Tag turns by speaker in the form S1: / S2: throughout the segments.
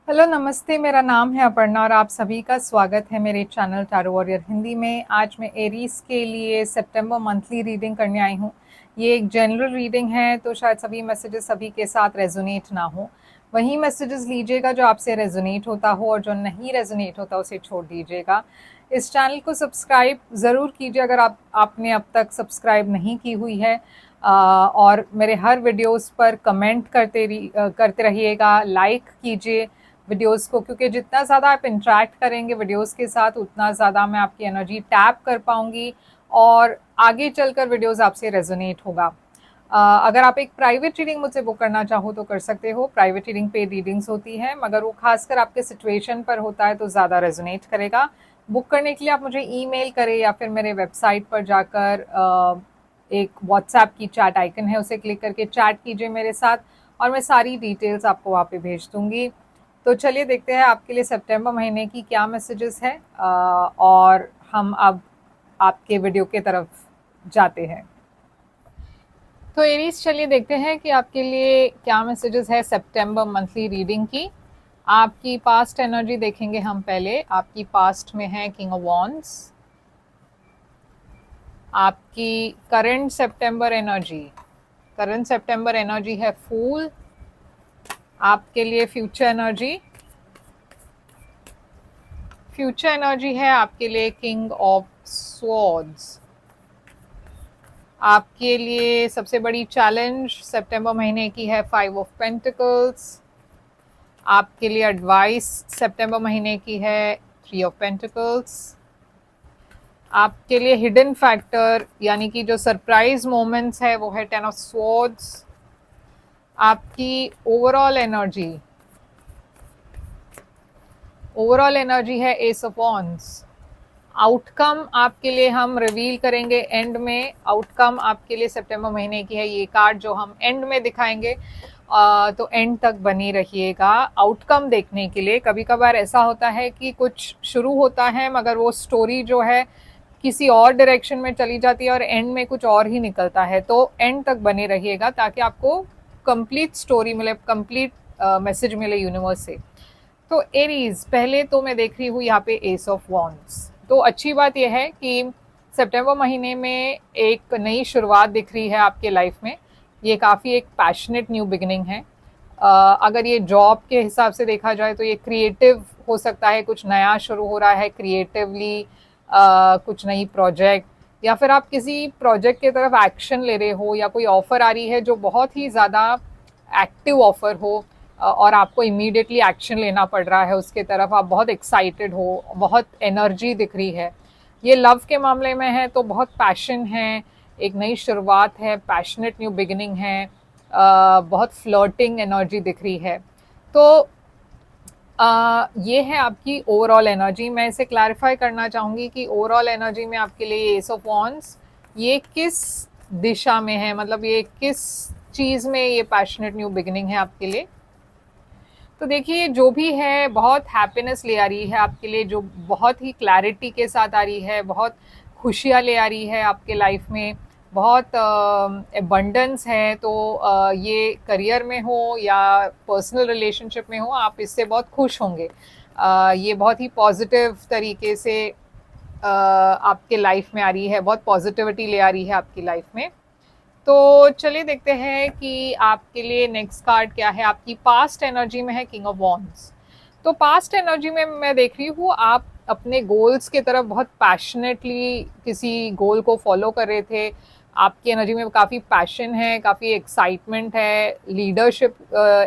S1: Hello नमस्ते, मेरा नाम है अपर्णा और आप सभी का स्वागत है मेरे चैनल टैरो वॉरियर हिंदी में। आज मैं एरीज के लिए सितंबर मंथली रीडिंग करने आई हूँ। ये एक जनरल रीडिंग है तो शायद सभी मैसेजेस सभी के साथ रेजोनेट ना हो। वही मैसेजेस लीजिएगा जो आपसे रेजोनेट होता हो और जो नहीं रेजोनेट होता उसे छोड़ दीजिएगा। इस चैनल को सब्सक्राइब ज़रूर कीजिए अगर आपने अब तक सब्सक्राइब नहीं की हुई है। और मेरे हर वीडियोस पर कमेंट करते रहिएगा, लाइक कीजिए वीडियोस को, क्योंकि जितना ज़्यादा आप इंटरेक्ट करेंगे वीडियोस के साथ उतना ज़्यादा मैं आपकी एनर्जी टैप कर पाऊंगी और आगे चलकर वीडियोस आपसे रेजोनेट होगा। अगर आप एक प्राइवेट रीडिंग मुझसे बुक करना चाहो तो कर सकते हो। प्राइवेट रीडिंग पे रीडिंग्स होती है मगर वो खासकर आपके सिचुएशन पर होता है तो ज़्यादा रेजोनेट करेगा। बुक करने के लिए आप मुझे ईमेल करें या फिर मेरे वेबसाइट पर जाकर एक व्हाट्सएप की चैट आइकन है उसे क्लिक करके चैट कीजिए मेरे साथ और मैं सारी डिटेल्स आपको वहाँ पे भेज दूँगी। तो चलिए देखते हैं आपके लिए सितंबर महीने की क्या मैसेजेस है और हम अब आपके वीडियो के तरफ जाते हैं। तो एरीज, चलिए देखते हैं कि आपके लिए क्या मैसेजेस है सितंबर मंथली रीडिंग की। आपकी पास्ट एनर्जी देखेंगे हम पहले। आपकी पास्ट में है किंग ऑफ वॉन्ड्स। आपकी करंट सितंबर एनर्जी है फूल। आपके लिए फ्यूचर एनर्जी है आपके लिए किंग ऑफ स्वॉर्ड्स। आपके लिए सबसे बड़ी चैलेंज सितंबर महीने की है 5 ऑफ पेंटिकल्स। आपके लिए एडवाइस सितंबर महीने की है 3 ऑफ पेंटिकल्स। आपके लिए हिडन फैक्टर यानी कि जो सरप्राइज मोमेंट्स है वो है 10 ऑफ स्वॉर्ड्स। आपकी ओवरऑल एनर्जी है एस ऑफ वॉन्ड्स। आउटकम आपके लिए हम रिवील करेंगे एंड में। आउटकम आपके लिए सितंबर महीने की है ये कार्ड जो हम एंड में दिखाएंगे। तो एंड तक बनी रहिएगा आउटकम देखने के लिए। कभी कभार ऐसा होता है कि कुछ शुरू होता है मगर वो स्टोरी जो है किसी और डायरेक्शन में चली जाती है और एंड में कुछ और ही निकलता है। तो एंड तक बने रहिएगा ताकि आपको कंप्लीट स्टोरी मिले, कंप्लीट मैसेज मिले यूनिवर्स से। तो एरीज, पहले तो मैं देख रही हूँ यहाँ पे एस ऑफ वॉन्ड्स। तो अच्छी बात यह है कि सितंबर महीने में एक नई शुरुआत दिख रही है आपके लाइफ में। ये काफ़ी एक पैशनेट न्यू बिगिनिंग है। अगर ये जॉब के हिसाब से देखा जाए तो ये क्रिएटिव हो सकता है, कुछ नया शुरू हो रहा है क्रिएटिवली, कुछ नई प्रोजेक्ट, या फिर आप किसी प्रोजेक्ट की तरफ एक्शन ले रहे हो या कोई ऑफर आ रही है जो बहुत ही ज़्यादा एक्टिव ऑफर हो और आपको इमीडिएटली एक्शन लेना पड़ रहा है उसके तरफ। आप बहुत एक्साइटेड हो, बहुत एनर्जी दिख रही है। ये लव के मामले में है तो बहुत पैशन है, एक नई शुरुआत है, पैशनेट न्यू बिगिनिंग है, बहुत फ्लर्टिंग एनर्जी दिख रही है। तो ये है आपकी ओवरऑल एनर्जी। मैं इसे क्लैरिफाई करना चाहूँगी कि ओवरऑल एनर्जी में आपके लिए एस ऑफ वॉन्ड्स ये किस दिशा में है, मतलब ये किस चीज़ में ये पैशनेट न्यू बिगिनिंग है आपके लिए। तो देखिए जो भी है बहुत हैप्पीनेस ले आ रही है आपके लिए, जो बहुत ही क्लैरिटी के साथ आ रही है, बहुत खुशियाँ ले आ रही है आपके लाइफ में, बहुत एबंडेंस है। तो ये करियर में हो या पर्सनल रिलेशनशिप में हो, आप इससे बहुत खुश होंगे। ये बहुत ही पॉजिटिव तरीके से आपके लाइफ में आ रही है, बहुत पॉजिटिविटी ले आ रही है आपकी लाइफ में। तो चलिए देखते हैं कि आपके लिए नेक्स्ट कार्ड क्या है। आपकी पास्ट एनर्जी में है किंग ऑफ वॉन्ड्स। तो पास्ट एनर्जी में मैं देख रही हूँ आप अपने गोल्स की तरफ बहुत पैशनेटली किसी गोल को फॉलो कर रहे थे। आपकी एनर्जी में काफ़ी पैशन है, काफ़ी एक्साइटमेंट है, लीडरशिप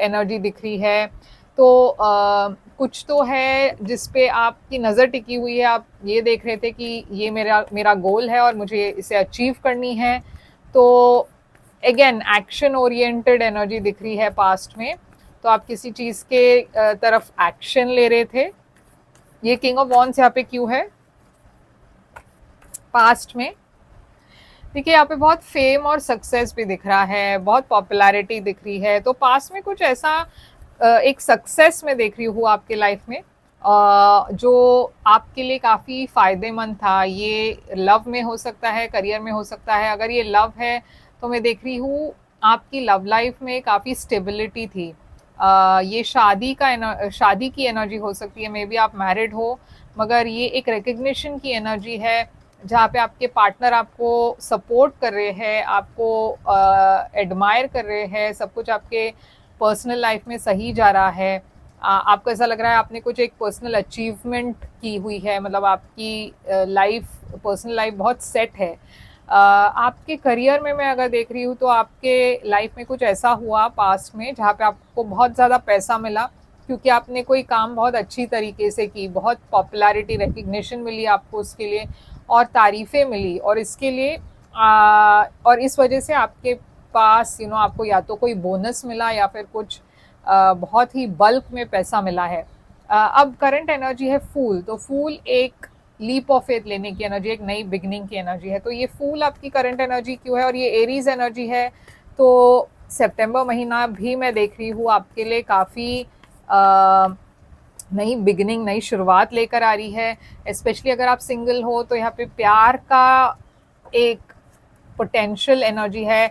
S1: एनर्जी दिख रही है। तो कुछ तो है जिस पे आपकी नज़र टिकी हुई है। आप ये देख रहे थे कि ये मेरा गोल है और मुझे इसे अचीव करनी है। तो अगेन एक्शन ओरिएंटेड एनर्जी दिख रही है पास्ट में। तो आप किसी चीज़ के तरफ एक्शन ले रहे थे। ये किंग ऑफ वॉन्ड्स यहाँ पे क्यों है पास्ट में? देखिए यहाँ पे बहुत फेम और सक्सेस भी दिख रहा है, बहुत पॉपुलैरिटी दिख रही है। तो पास्ट में कुछ ऐसा एक सक्सेस में देख रही हूँ आपके लाइफ में जो आपके लिए काफ़ी फ़ायदेमंद था। ये लव में हो सकता है, करियर में हो सकता है। अगर ये लव है तो मैं देख रही हूँ आपकी लव लाइफ में काफ़ी स्टेबिलिटी थी। ये शादी की एनर्जी हो सकती है, मे बी आप मैरिड हो, मगर ये एक रिकग्निशन की एनर्जी है जहाँ पे आपके पार्टनर आपको सपोर्ट कर रहे हैं, आपको एडमायर कर रहे हैं, सब कुछ आपके पर्सनल लाइफ में सही जा रहा है। आपको ऐसा लग रहा है आपने कुछ एक पर्सनल अचीवमेंट की हुई है, मतलब आपकी लाइफ, पर्सनल लाइफ बहुत सेट है। आपके करियर में मैं अगर देख रही हूँ तो आपके लाइफ में कुछ ऐसा हुआ पास्ट में जहाँ पे आपको बहुत ज़्यादा पैसा मिला, क्योंकि आपने कोई काम बहुत अच्छी तरीके से की, बहुत पॉपुलैरिटी, रिकग्निशन मिली आपको उसके लिए, और तारीफ़ें मिली, और इसके लिए और इस वजह से आपके पास आपको या तो कोई बोनस मिला या फिर कुछ बहुत ही बल्क में पैसा मिला है। अब करंट एनर्जी है फूल, तो फूल एक लीप ऑफ फेथ लेने की एनर्जी, एक नई बिगनिंग की एनर्जी है। तो ये फूल आपकी करंट एनर्जी क्यों है, और ये एरीज एनर्जी है, तो सितंबर महीना भी मैं देख रही हूँ आपके लिए काफ़ी नई बिगनिंग, नई शुरुआत लेकर आ रही है। स्पेशली अगर आप सिंगल हो तो यहाँ पे प्यार का एक पोटेंशियल एनर्जी है,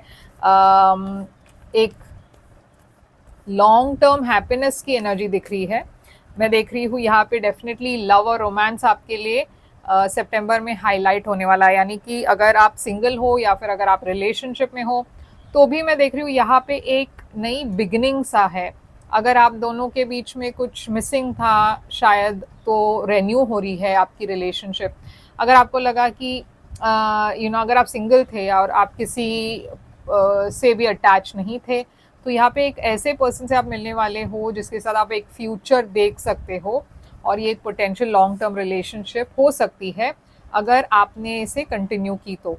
S1: एक लॉन्ग टर्म हैप्पीनेस की एनर्जी दिख रही है। मैं देख रही हूँ यहाँ पे डेफिनेटली लव और रोमांस आपके लिए सितंबर में हाईलाइट होने वाला है। यानी कि अगर आप सिंगल हो या फिर अगर आप रिलेशनशिप में हो तो भी मैं देख रही हूँ यहाँ पे एक नई बिगिनिंग सा है। अगर आप दोनों के बीच में कुछ मिसिंग था शायद, तो रेन्यू हो रही है आपकी रिलेशनशिप। अगर आपको लगा कि अगर आप सिंगल थे और आप किसी से भी अटैच नहीं थे, तो यहाँ पे एक ऐसे पर्सन से आप मिलने वाले हो जिसके साथ आप एक फ्यूचर देख सकते हो, और ये एक पोटेंशियल लॉन्ग टर्म रिलेशनशिप हो सकती है अगर आपने इसे कंटिन्यू की तो।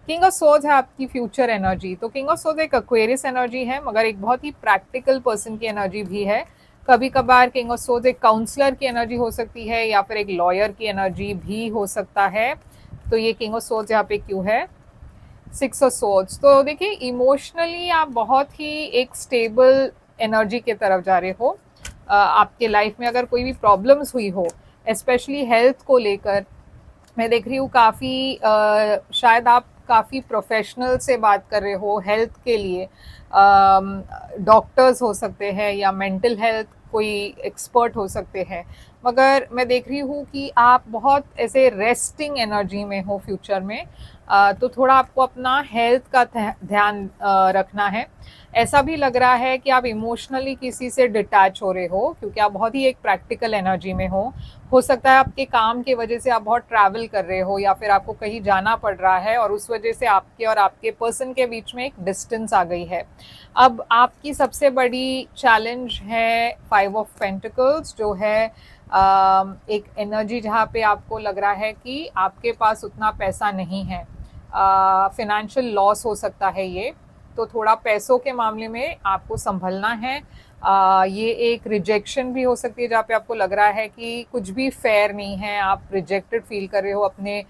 S1: किंग ऑफ सोर्ड्स है आपकी फ्यूचर एनर्जी। तो किंग ऑफ सोर्ड्स एक एक्वेरियस एनर्जी है, मगर एक बहुत ही प्रैक्टिकल पर्सन की एनर्जी भी है। कभी कभार किंग ऑफ सोर्ड्स एक काउंसलर की एनर्जी हो सकती है या फिर एक लॉयर की एनर्जी भी हो सकता है। तो ये किंग ऑफ सोर्ड्स यहाँ पे क्यों है? सिक्स ऑफ सोर्ड्स, तो देखिए इमोशनली आप बहुत ही एक स्टेबल एनर्जी के तरफ जा रहे हो। आपके लाइफ में अगर कोई भी प्रॉब्लम्स हुई हो, स्पेशली हेल्थ को लेकर, मैं देख रही हूँ काफ़ी शायद आप काफ़ी प्रोफेशनल से बात कर रहे हो हेल्थ के लिए। डॉक्टर्स हो सकते हैं या मेंटल हेल्थ कोई एक्सपर्ट हो सकते हैं, मगर मैं देख रही हूँ कि आप बहुत ऐसे रेस्टिंग एनर्जी में हो फ्यूचर में। तो थोड़ा आपको अपना हेल्थ का ध्यान रखना है। ऐसा भी लग रहा है कि आप इमोशनली किसी से डिटैच हो रहे हो, क्योंकि आप बहुत ही एक प्रैक्टिकल एनर्जी में हो सकता है आपके काम की वजह से आप बहुत ट्रैवल कर रहे हो या फिर आपको कहीं जाना पड़ रहा है, और उस वजह से आपके और आपके पर्सन के बीच में एक डिस्टेंस आ गई है। अब आपकी सबसे बड़ी चैलेंज है 5 ऑफ पेंटिकल्स, जो है एक एनर्जी जहाँ पे आपको लग रहा है कि आपके पास उतना पैसा नहीं है, फिनेंशियल लॉस हो सकता है ये। तो थोड़ा पैसों के मामले में आपको संभलना है। ये एक रिजेक्शन भी हो सकती है जहाँ पे आपको लग रहा है कि कुछ भी फेयर नहीं है, आप रिजेक्टेड फील कर रहे हो अपने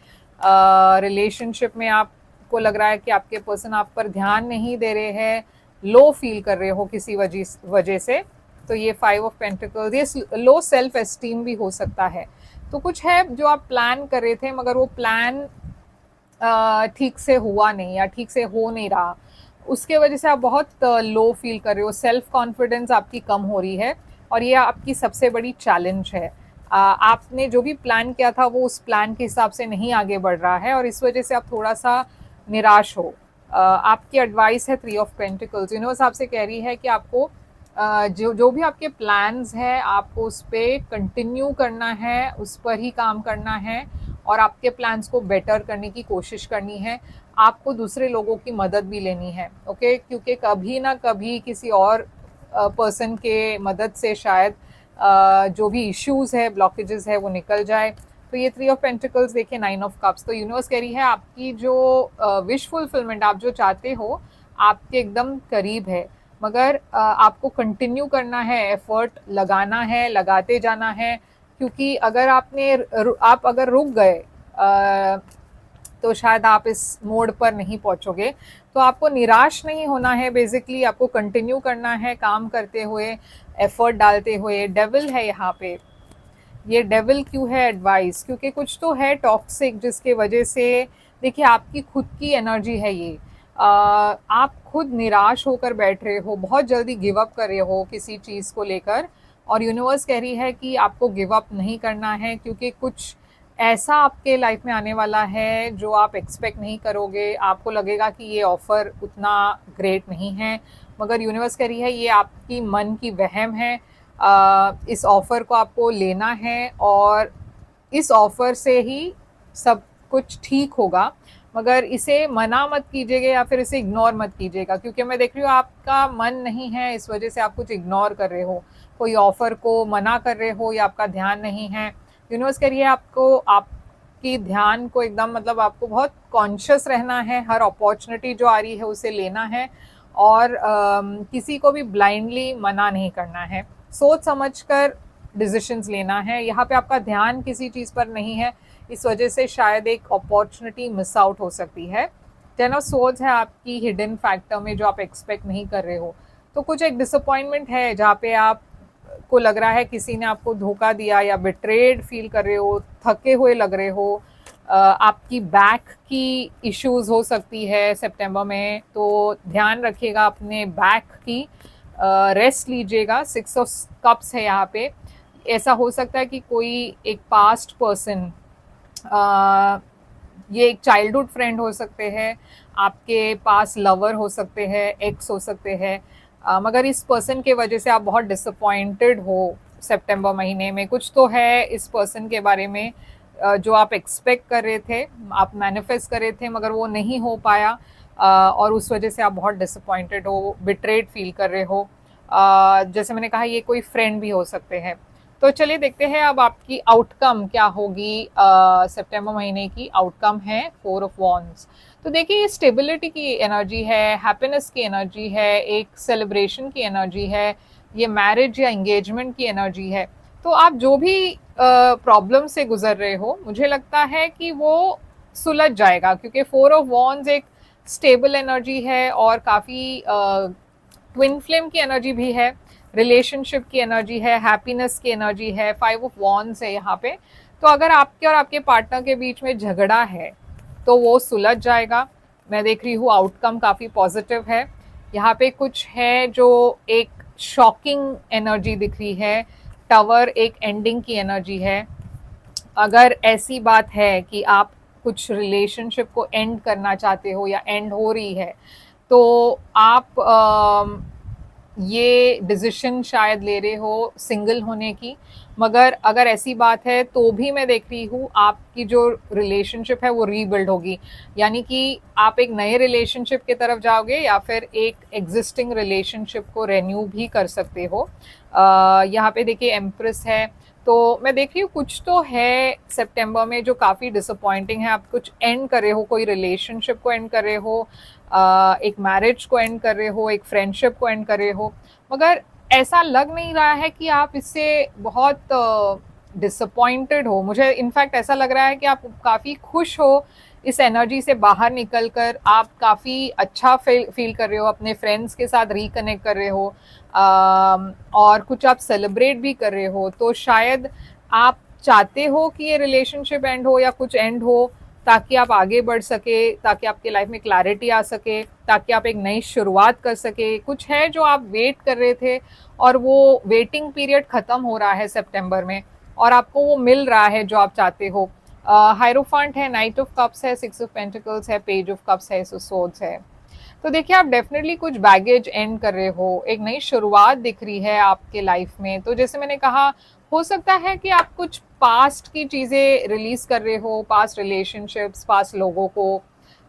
S1: रिलेशनशिप में। आपको लग रहा है कि आपके पर्सन आप पर ध्यान नहीं दे रहे हैं, लो फील कर रहे हो किसी वजह से। तो ये 5 ऑफ पेंटिकल्स, ये लो सेल्फ एस्टीम भी हो सकता है। तो कुछ है जो आप प्लान कर रहे थे मगर वो प्लान ठीक से हुआ नहीं या ठीक से हो नहीं रहा, उसके वजह से आप बहुत लो फील कर रहे हो, सेल्फ कॉन्फिडेंस आपकी कम हो रही है, और ये आपकी सबसे बड़ी चैलेंज है। आपने जो भी प्लान किया था वो उस प्लान के हिसाब से नहीं आगे बढ़ रहा है, और इस वजह से आप थोड़ा सा निराश हो। आपकी एडवाइस है 3 ऑफ पेंटिकल्स। यूनिवर्स आपसे कह रही है कि आपको जो भी आपके प्लान्स हैं आपको उस पर कंटिन्यू करना है, उस पर ही काम करना है, और आपके प्लान्स को बेटर करने की कोशिश करनी है। आपको दूसरे लोगों की मदद भी लेनी है, ओके, क्योंकि कभी ना कभी किसी और पर्सन के मदद से शायद जो भी इश्यूज है, ब्लॉकेजेस है, वो निकल जाए। तो ये 3 ऑफ पेंटिकल्स देखिए 9 ऑफ कप्स। तो यूनिवर्स कह रही है आपकी जो विश फुलफिलमेंट, आप जो चाहते हो, आपके एकदम करीब है, मगर आपको कंटिन्यू करना है, एफर्ट लगाना है, लगाते जाना है। क्योंकि अगर आप अगर रुक गए तो शायद आप इस मोड पर नहीं पहुंचोगे। तो आपको निराश नहीं होना है, बेसिकली आपको कंटिन्यू करना है काम करते हुए, एफर्ट डालते हुए। डेविल है यहाँ पे, ये डेविल क्यों है? एडवाइस, क्योंकि कुछ तो है टॉक्सिक जिसके वजह से, देखिए आपकी खुद की एनर्जी है ये। आप खुद निराश होकर बैठ रहे हो, बहुत जल्दी गिव अप कर रहे हो किसी चीज़ को लेकर, और यूनिवर्स कह रही है कि आपको गिव अप नहीं करना है, क्योंकि कुछ ऐसा आपके लाइफ में आने वाला है जो आप एक्सपेक्ट नहीं करोगे। आपको लगेगा कि ये ऑफ़र उतना ग्रेट नहीं है, मगर यूनिवर्स कह रही है ये आपकी मन की वहम है। इस ऑफ़र को आपको लेना है और इस ऑफ़र से ही सब कुछ ठीक होगा, मगर इसे मना मत कीजिएगा या फिर इसे इग्नोर मत कीजिएगा, क्योंकि मैं देख रही हूँ आपका मन नहीं है, इस वजह से आप कुछ इग्नोर कर रहे हो, कोई ऑफ़र को मना कर रहे हो या आपका ध्यान नहीं है। यूनिवर्स कह रही है आपको आपकी ध्यान को एकदम मतलब आपको बहुत कॉन्शियस रहना है, हर अपॉर्चुनिटी जो आ रही है उसे लेना है, और किसी को भी ब्लाइंडली मना नहीं करना है, सोच समझ कर डिसीजंस लेना है। यहाँ पे आपका ध्यान किसी चीज़ पर नहीं है, इस वजह से शायद एक अपॉर्चुनिटी मिस आउट हो सकती है। 10 ऑफ सोर्ड्स है आपकी हिडन फैक्टर में जो आप एक्सपेक्ट नहीं कर रहे हो, तो कुछ एक डिसअपॉइंटमेंट है जहाँ पे आप को लग रहा है किसी ने आपको धोखा दिया या बिट्रेड फील कर रहे हो, थके हुए लग रहे हो। आपकी बैक की इश्यूज हो सकती है सितंबर में, तो ध्यान रखिएगा अपने बैक की, रेस्ट लीजिएगा। 6 ऑफ कप्स है यहाँ पे। ऐसा हो सकता है कि कोई एक पास्ट पर्सन, ये एक चाइल्डहुड फ्रेंड हो सकते हैं, आपके पास लवर हो सकते हैं, एक्स हो सकते हैं, मगर इस पर्सन के वजह से आप बहुत डिसअपॉइंटेड हो सितंबर महीने में। कुछ तो है इस पर्सन के बारे में जो आप एक्सपेक्ट कर रहे थे, आप मैनिफेस्ट कर रहे थे, मगर वो नहीं हो पाया, और उस वजह से आप बहुत डिसअपॉइंटेड हो, बिट्रेड फील कर रहे हो। जैसे मैंने कहा ये कोई फ्रेंड भी हो सकते हैं। तो चलिए देखते हैं अब आपकी आउटकम क्या होगी। सितंबर महीने की आउटकम है 4 ऑफ वॉन्ड्स। तो देखिए ये स्टेबिलिटी की एनर्जी है, हैप्पीनेस की एनर्जी है, एक सेलिब्रेशन की एनर्जी है, ये मैरिज या एंगेजमेंट की एनर्जी है। तो आप जो भी प्रॉब्लम से गुजर रहे हो, मुझे लगता है कि वो सुलझ जाएगा, क्योंकि 4 ऑफ वॉन्ड्स एक स्टेबल एनर्जी है और काफ़ी ट्विन फ्लेम की एनर्जी भी है, रिलेशनशिप की एनर्जी है, हैप्पीनेस की एनर्जी है, 5 ऑफ वॉन्ड्स है यहाँ पे। तो अगर आपके और आपके पार्टनर के बीच में झगड़ा है तो वो सुलझ जाएगा। मैं देख रही हूँ आउटकम काफ़ी पॉजिटिव है। यहाँ पे कुछ है जो एक शॉकिंग एनर्जी दिख रही है, टावर एक एंडिंग की एनर्जी है। अगर ऐसी बात है कि आप कुछ रिलेशनशिप को एंड करना चाहते हो या एंड हो रही है, तो आप ये डिसीजन शायद ले रहे हो सिंगल होने की, मगर अगर ऐसी बात है तो भी मैं देख रही हूँ आपकी जो रिलेशनशिप है वो रीबिल्ड होगी, यानी कि आप एक नए रिलेशनशिप की तरफ जाओगे या फिर एक एग्जिस्टिंग रिलेशनशिप को रेन्यू भी कर सकते हो। यहाँ पे देखिए एम्प्रेस है, तो मैं देख रही हूँ कुछ तो है सितंबर में जो काफ़ी डिसअपॉइंटिंग है। आप कुछ एंड कर रहे हो, कोई रिलेशनशिप को एंड कर रहे हो, एक मैरिज को एंड कर रहे हो, एक फ्रेंडशिप को एंड कर रहे हो, मगर ऐसा लग नहीं रहा है कि आप इससे बहुत डिसअपॉइंटेड हो। मुझे इनफैक्ट ऐसा लग रहा है कि आप काफ़ी खुश हो इस एनर्जी से बाहर निकल कर। आप काफ़ी अच्छा फील कर रहे हो, अपने फ्रेंड्स के साथ रिकनेक्ट कर रहे हो, और कुछ आप सेलिब्रेट भी कर रहे हो। तो शायद आप चाहते हो कि ये रिलेशनशिप एंड हो या कुछ एंड हो, ताकि आप आगे बढ़ सके, ताकि आपके लाइफ में क्लैरिटी आ सके, ताकि आप एक नई शुरुआत कर सके। कुछ है जो आप वेट कर रहे थे और वो वेटिंग पीरियड ख़त्म हो रहा है सितंबर में, और आपको वो मिल रहा है जो आप चाहते हो। हायरोफांट है, नाइट ऑफ कप्स है, 6 ऑफ पेंटिकल्स है, पेज ऑफ कप्स है, सोर्ड्स है। तो देखिए आप डेफिनेटली कुछ बैगेज एंड कर रहे हो, एक नई शुरुआत दिख रही है आपके लाइफ में। तो जैसे मैंने कहा, हो सकता है कि आप कुछ पास्ट की चीज़ें रिलीज कर रहे हो, पास्ट रिलेशनशिप्स, पास्ट लोगों को,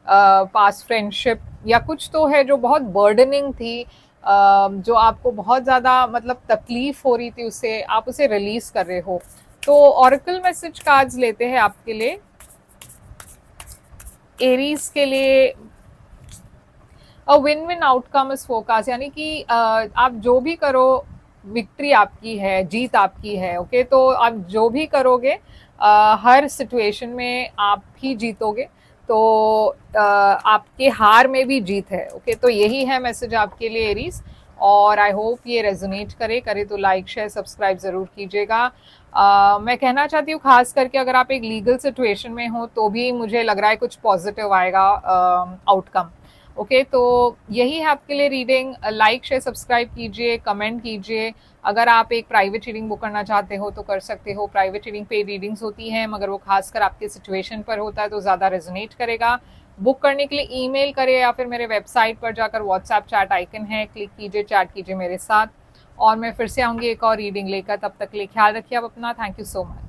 S1: पास्ट फ्रेंडशिप, या कुछ तो है जो बहुत बर्डनिंग थी, जो आपको बहुत ज़्यादा मतलब तकलीफ हो रही थी, उससे आप उसे रिलीज कर रहे हो। तो ऑरेकल मैसेज कार्ड्स लेते हैं आपके लिए, एरीज के लिए। Win win outcome is focus, यानी कि आप जो भी करो विक्ट्री आपकी है, जीत आपकी है। ओके, तो आप जो भी करोगे हर सिचुएशन में आप ही जीतोगे, तो आपके हार में भी जीत है। ओके, तो यही है मैसेज आपके लिए एरीज, और आई होप ये रेजोनेट करे तो लाइक शेयर सब्सक्राइब ज़रूर कीजिएगा। मैं कहना चाहती हूँ खास करके अगर आप एक लीगल सिचुएशन में हो तो भी मुझे लग रहा है कुछ पॉजिटिव आएगा आउटकम। ओके तो यही है आपके लिए रीडिंग। लाइक शेयर सब्सक्राइब कीजिए, कमेंट कीजिए। अगर आप एक प्राइवेट रीडिंग बुक करना चाहते हो तो कर सकते हो। प्राइवेट रीडिंग पे रीडिंग्स होती हैं, मगर वो खासकर आपके सिचुएशन पर होता है तो ज़्यादा रेजोनेट करेगा। बुक करने के लिए ईमेल करें या फिर मेरे वेबसाइट पर जाकर व्हाट्सएप चैट आइकन है, क्लिक कीजिए, चैट कीजिए मेरे साथ। और मैं फिर से आऊँगी एक और रीडिंग लेकर। तब तक के लिए ख्याल रखिए आप अपना। Thank you so much.